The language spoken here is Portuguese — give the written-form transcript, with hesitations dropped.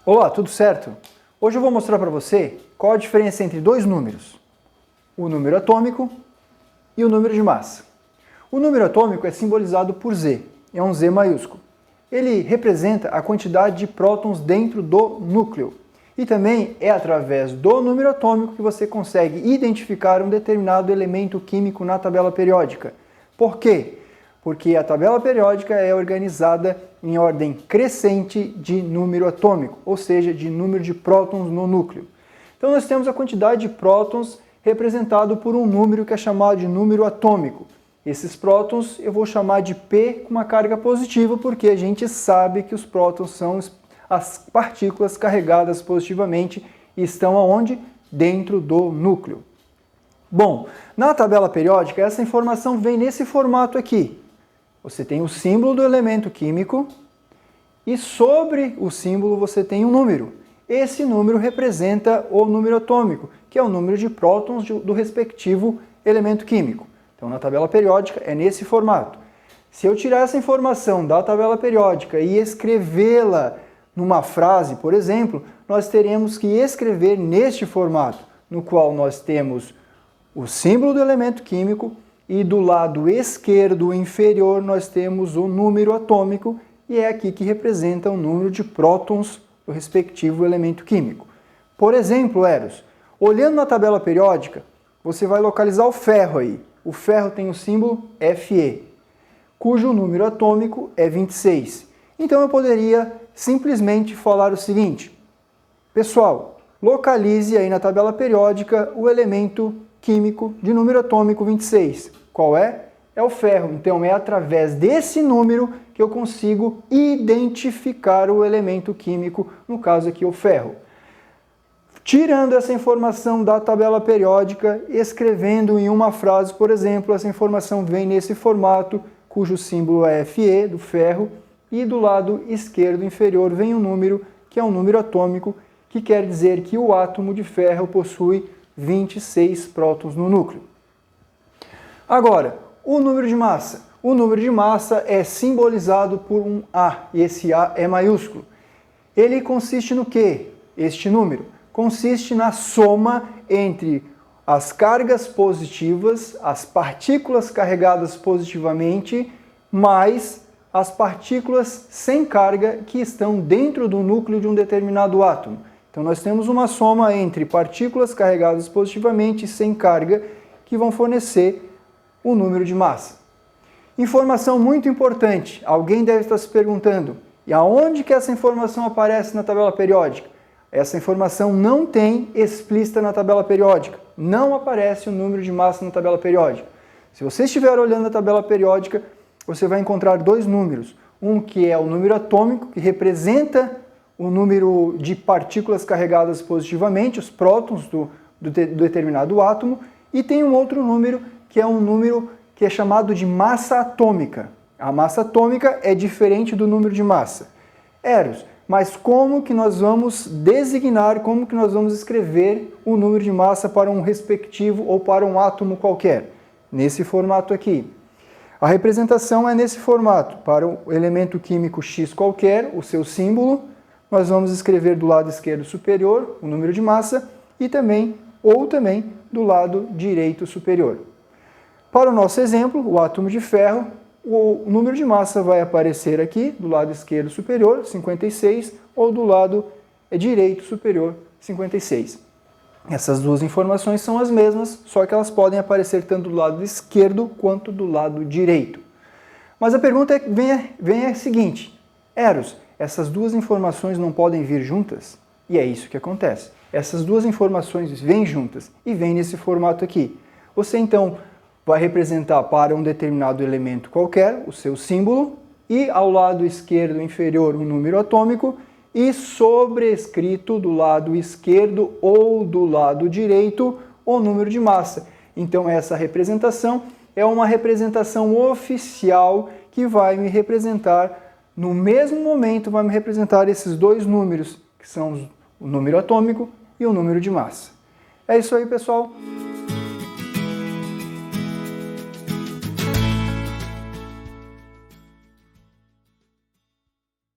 Olá, tudo certo? Hoje eu vou mostrar para você qual a diferença entre dois números, o número atômico e o número de massa. O número atômico é simbolizado por Z, é um Z maiúsculo. Ele representa a quantidade de prótons dentro do núcleo. E também é através do número atômico que você consegue identificar um determinado elemento químico na tabela periódica. Por quê? Porque a tabela periódica é organizada em ordem crescente de número atômico, ou seja, de número de prótons no núcleo. Então nós temos a quantidade de prótons representado por um número que é chamado de número atômico. Esses prótons eu vou chamar de P com uma carga positiva, porque a gente sabe que os prótons são as partículas carregadas positivamente e estão aonde? Dentro do núcleo. Bom, na tabela periódica essa informação vem nesse formato aqui. Você tem o símbolo do elemento químico e sobre o símbolo você tem um número. Esse número representa o número atômico, que é o número de prótons do respectivo elemento químico. Então na tabela periódica é nesse formato. Se eu tirar essa informação da tabela periódica e escrevê-la numa frase, por exemplo, nós teremos que escrever neste formato, no qual nós temos o símbolo do elemento químico e do lado esquerdo inferior nós temos o número atômico e é aqui que representa o número de prótons do respectivo elemento químico. Por exemplo, Eros, olhando na tabela periódica, você vai localizar o ferro aí. O ferro tem o símbolo Fe, cujo número atômico é 26. Então eu poderia simplesmente falar o seguinte: pessoal, localize aí na tabela periódica o elemento químico de número atômico 26. Qual é? É o ferro. Então é através desse número que eu consigo identificar o elemento químico, no caso aqui o ferro. Tirando essa informação da tabela periódica, escrevendo em uma frase, por exemplo, essa informação vem nesse formato, cujo símbolo é Fe, do ferro, e do lado esquerdo inferior vem um número, que é um número atômico, que quer dizer que o átomo de ferro possui 26 prótons no núcleo. Agora, o número de massa. O número de massa é simbolizado por um A, e esse A é maiúsculo. Ele consiste no quê? Este número consiste na soma entre as cargas positivas, as partículas carregadas positivamente, mais as partículas sem carga que estão dentro do núcleo de um determinado átomo. Então nós temos uma soma entre partículas carregadas positivamente e sem carga que vão fornecer o número de massa. Informação muito importante, alguém deve estar se perguntando, e aonde que essa informação aparece na tabela periódica? Essa informação não tem explícita na tabela periódica, não aparece o número de massa na tabela periódica. Se você estiver olhando a tabela periódica, você vai encontrar dois números, um que é o número atômico, que representa o número de partículas carregadas positivamente, os prótons do determinado átomo, e tem um outro número, que é um número que é chamado de massa atômica. A massa atômica é diferente do número de massa. Eros, mas como que nós vamos designar, como que nós vamos escrever o número de massa para um respectivo ou para um átomo qualquer? Nesse formato aqui. A representação é nesse formato. Para o elemento químico X qualquer, o seu símbolo, nós vamos escrever do lado esquerdo superior o número de massa e também do lado direito superior. Para o nosso exemplo, o átomo de ferro, o número de massa vai aparecer aqui do lado esquerdo superior, 56, ou do lado direito superior, 56. Essas duas informações são as mesmas, só que elas podem aparecer tanto do lado esquerdo quanto do lado direito. Mas a pergunta vem a seguinte: Eros, essas duas informações não podem vir juntas? E é isso que acontece. Essas duas informações vêm juntas e vêm nesse formato aqui. Você então vai representar para um determinado elemento qualquer o seu símbolo e ao lado esquerdo inferior um número atômico e sobrescrito do lado esquerdo ou do lado direito o número de massa. Então essa representação é uma representação oficial que vai me representar, no mesmo momento, vai me representar esses dois números, que são o número atômico e o número de massa. É isso aí, pessoal.